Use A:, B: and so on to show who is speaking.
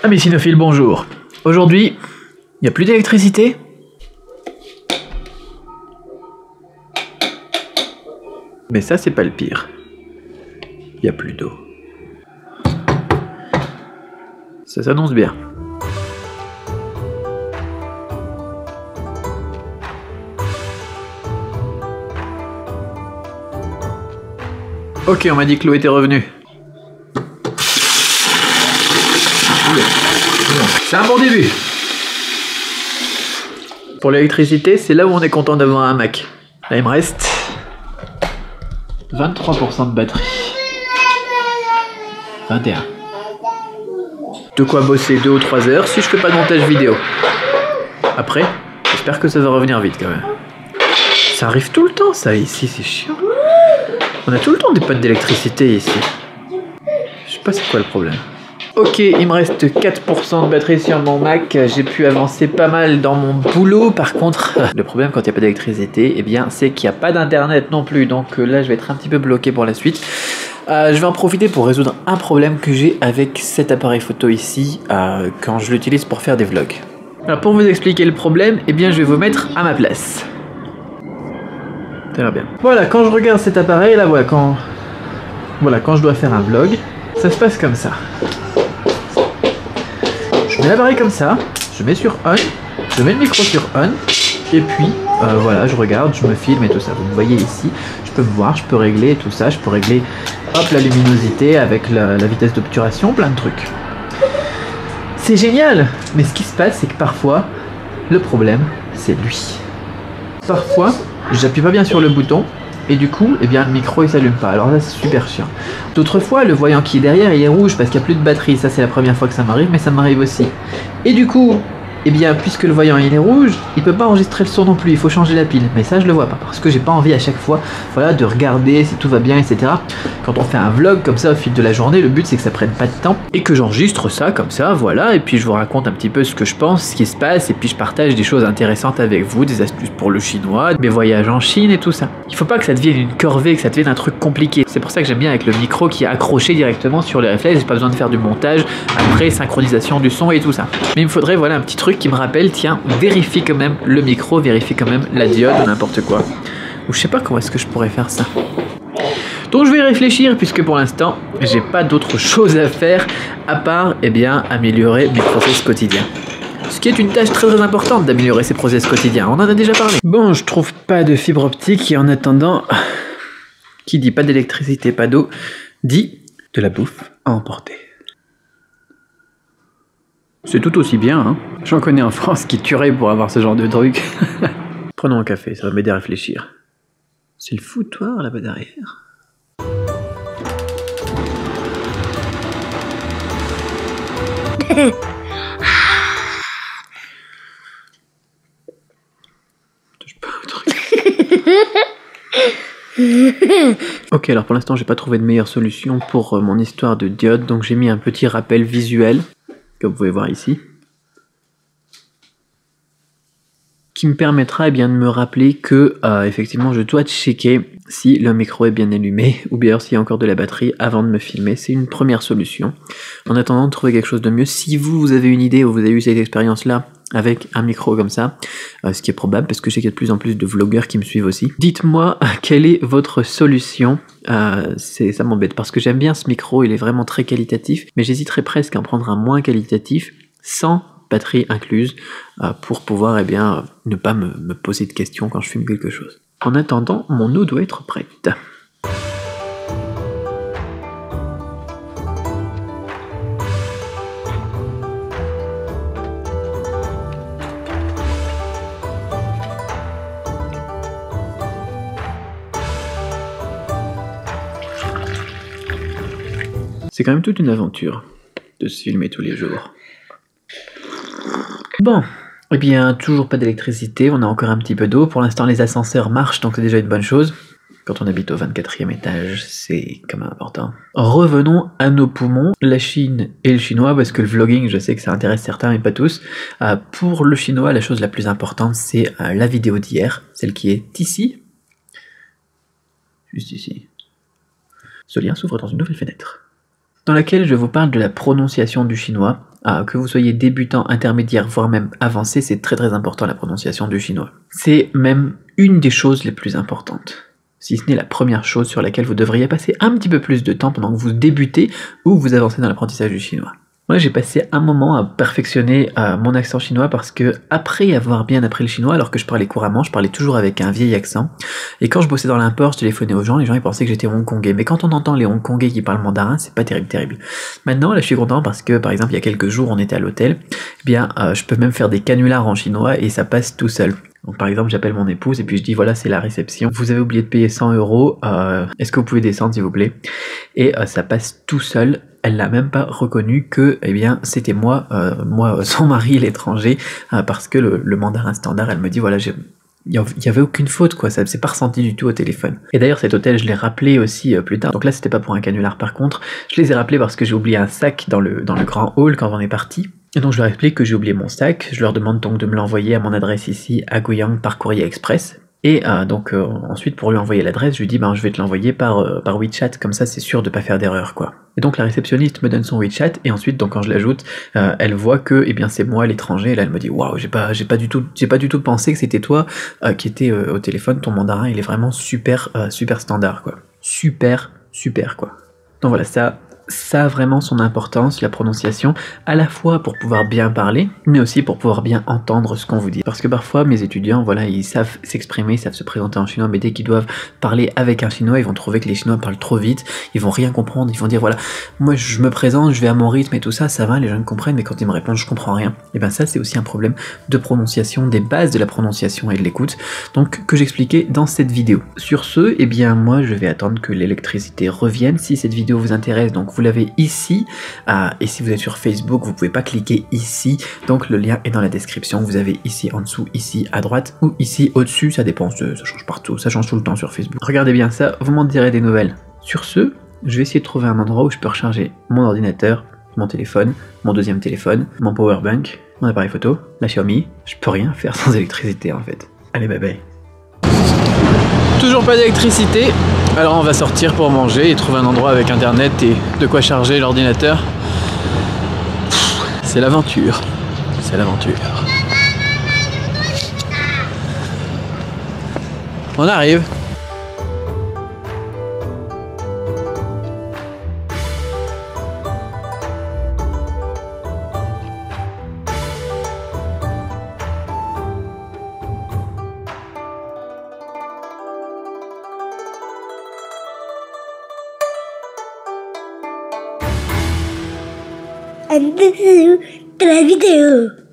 A: Amis cinéphiles, bonjour. Aujourd'hui, il n'y a plus d'électricité. Mais ça, c'est pas le pire. Il n'y a plus d'eau. Ça s'annonce bien. Ok, on m'a dit que l'eau était revenue. C'est un bon début. Pour l'électricité, c'est là où on est content d'avoir un Mac. Là, il me reste 23% de batterie. 21. De quoi bosser 2 ou 3 heures si je fais pas de montage vidéo. Après, j'espère que ça va revenir vite quand même. Ça arrive tout le temps ça ici, c'est chiant. On a tout le temps des pannes d'électricité ici. Je sais pas c'est quoi le problème. Ok, il me reste 4% de batterie sur mon Mac. J'ai pu avancer pas mal dans mon boulot. Par contre, le problème quand il n'y a pas d'électricité, eh bien, c'est qu'il n'y a pas d'internet non plus. Donc là, je vais être un petit peu bloqué pour la suite. Je vais en profiter pour résoudre un problème que j'ai avec cet appareil photo ici quand je l'utilise pour faire des vlogs. Alors pour vous expliquer le problème, eh bien, je vais vous mettre à ma place. Ça a l'air bien. Voilà, quand je regarde cet appareil, là, voilà, quand je dois faire un vlog, ça se passe comme ça. Je mets l'appareil comme ça, je mets sur on, je mets le micro sur on, et puis voilà, je regarde, je me filme et tout ça. Vous me voyez ici, je peux me voir, je peux régler tout ça, je peux régler hop, la luminosité avec la vitesse d'obturation, plein de trucs. C'est génial, mais ce qui se passe, c'est que parfois, le problème, c'est lui. Parfois, j'appuie pas bien sur le bouton, et du coup, eh bien, le micro il s'allume pas. Alors là, c'est super chiant. D'autres fois, le voyant qui est derrière, il est rouge parce qu'il n'y a plus de batterie. Ça, c'est la première fois que ça m'arrive, mais ça m'arrive aussi. Et du coup, eh bien, puisque le voyant il est rouge, il peut pas enregistrer le son non plus. Il faut changer la pile. Mais ça, je le vois pas parce que j'ai pas envie à chaque fois, voilà, de regarder si tout va bien, etc. Quand on fait un vlog comme ça au fil de la journée, le but c'est que ça prenne pas de temps et que j'enregistre ça comme ça, voilà. Et puis je vous raconte un petit peu ce que je pense, ce qui se passe, et puis je partage des choses intéressantes avec vous, des astuces pour le chinois, mes voyages en Chine et tout ça. Il faut pas que ça devienne une corvée, que ça devienne un truc compliqué. C'est pour ça que j'aime bien avec le micro qui est accroché directement sur les réflexes. J'ai pas besoin de faire du montage après, synchronisation du son et tout ça. Mais il me faudrait voilà un petit truc qui me rappelle, tiens, vérifie quand même le micro, vérifie quand même la diode ou n'importe quoi. Ou je sais pas comment est-ce que je pourrais faire ça. Donc je vais y réfléchir puisque pour l'instant j'ai pas d'autre chose à faire à part eh bien améliorer mes process quotidiens. Ce qui est une tâche très importante d'améliorer ses process quotidiens, on en a déjà parlé. Bon, je trouve pas de fibre optique et en attendant, qui dit pas d'électricité, pas d'eau, dit de la bouffe à emporter. C'est tout aussi bien, hein. J'en connais en France qui tueraient pour avoir ce genre de truc. Prenons un café, ça va m'aider à réfléchir. C'est le foutoir là-bas derrière. Touche pas au truc. Ok, alors pour l'instant j'ai pas trouvé de meilleure solution pour mon histoire de diode, donc j'ai mis un petit rappel visuel, comme vous pouvez voir ici, qui me permettra eh bien, de me rappeler que effectivement je dois checker si le micro est bien allumé ou bien s'il y a encore de la batterie avant de me filmer. C'est une première solution. En attendant de trouver quelque chose de mieux, si vous avez une idée ou vous avez eu cette expérience là avec un micro comme ça, ce qui est probable parce que je sais qu'il y a de plus en plus de vlogueurs qui me suivent aussi, dites-moi quelle est votre solution. Ça m'embête parce que j'aime bien ce micro, il est vraiment très qualitatif, mais j'hésiterais presque à en prendre un moins qualitatif sans batterie incluse pour pouvoir eh bien, ne pas me poser de questions quand je filme quelque chose. En attendant, mon eau doit être prête. C'est quand même toute une aventure de se filmer tous les jours. Bon, eh bien, toujours pas d'électricité, on a encore un petit peu d'eau. Pour l'instant, les ascenseurs marchent, donc c'est déjà une bonne chose. Quand on habite au 24e étage, c'est quand même important. Revenons à nos poumons, la Chine et le chinois, parce que le vlogging, je sais que ça intéresse certains, mais pas tous. Pour le chinois, la chose la plus importante, c'est la vidéo d'hier, celle qui est ici. Juste ici. Ce lien s'ouvre dans une nouvelle fenêtre, dans laquelle je vous parle de la prononciation du chinois. que vous soyez débutant, intermédiaire, voire même avancé, c'est très très important la prononciation du chinois. C'est même une des choses les plus importantes, si ce n'est la première chose sur laquelle vous devriez passer un petit peu plus de temps pendant que vous débutez ou vous avancez dans l'apprentissage du chinois. Moi, j'ai passé un moment à perfectionner mon accent chinois parce que, après avoir bien appris le chinois, alors que je parlais couramment, je parlais toujours avec un vieil accent. Et quand je bossais dans l'import, je téléphonais aux gens, les gens ils pensaient que j'étais hongkongais. Mais quand on entend les hongkongais qui parlent mandarin, c'est pas terrible. Maintenant, là, je suis content parce que, par exemple, il y a quelques jours, on était à l'hôtel. Eh bien, je peux même faire des canulars en chinois et ça passe tout seul. Donc par exemple, j'appelle mon épouse et puis je dis voilà, c'est la réception. Vous avez oublié de payer 100 €. Est-ce que vous pouvez descendre s'il vous plaît? Et ça passe tout seul. Elle n'a même pas reconnu que, eh bien, c'était moi, son mari, l'étranger, parce que le mandarin standard, elle me dit voilà, il y avait aucune faute, quoi, ça s'est pas ressenti du tout au téléphone. Et d'ailleurs, cet hôtel, je l'ai rappelé aussi plus tard. Donc là, c'était pas pour un canular par contre. Je les ai rappelés parce que j'ai oublié un sac dans le grand hall quand on est parti. Et donc je leur explique que j'ai oublié mon sac. Je leur demande donc de me l'envoyer à mon adresse ici à Guiyang par courrier express. Et ensuite, pour lui envoyer l'adresse, je lui dis je vais te l'envoyer par WeChat, comme ça c'est sûr de pas faire d'erreur, quoi. Et donc la réceptionniste me donne son WeChat, et ensuite donc quand je l'ajoute, elle voit que eh bien c'est moi l'étranger, et là elle me dit waouh, j'ai pas du tout pensé que c'était toi qui était au téléphone. Ton mandarin il est vraiment super standard, quoi. Super quoi. Donc voilà, ça a vraiment son importance, la prononciation, à la fois pour pouvoir bien parler, mais aussi pour pouvoir bien entendre ce qu'on vous dit. Parce que parfois, mes étudiants, voilà, ils savent s'exprimer, ils savent se présenter en chinois, mais dès qu'ils doivent parler avec un chinois, ils vont trouver que les chinois parlent trop vite, ils vont rien comprendre, ils vont dire, voilà, moi je me présente, je vais à mon rythme et tout ça, ça va, les gens me comprennent, mais quand ils me répondent, je comprends rien. Et bien ça, c'est aussi un problème de prononciation, des bases de la prononciation et de l'écoute, donc que j'expliquais dans cette vidéo. Sur ce, eh bien moi, je vais attendre que l'électricité revienne. Si cette vidéo vous intéresse, donc vous l'avez ici, et si vous êtes sur Facebook, vous pouvez pas cliquer ici, donc le lien est dans la description. Vous avez ici en dessous, ici à droite ou ici au-dessus, ça dépend, ça change partout, ça change tout le temps sur Facebook. Regardez bien ça, vous m'en direz des nouvelles. Sur ce, je vais essayer de trouver un endroit où je peux recharger mon ordinateur, mon téléphone, mon deuxième téléphone, mon powerbank, mon appareil photo, la Xiaomi. Je peux rien faire sans électricité en fait. Allez, bye bye. Toujours pas d'électricité, alors on va sortir pour manger et trouver un endroit avec internet et de quoi charger l'ordinateur. C'est l'aventure, c'est l'aventure. On arrive.
B: Un bisou de la vidéo.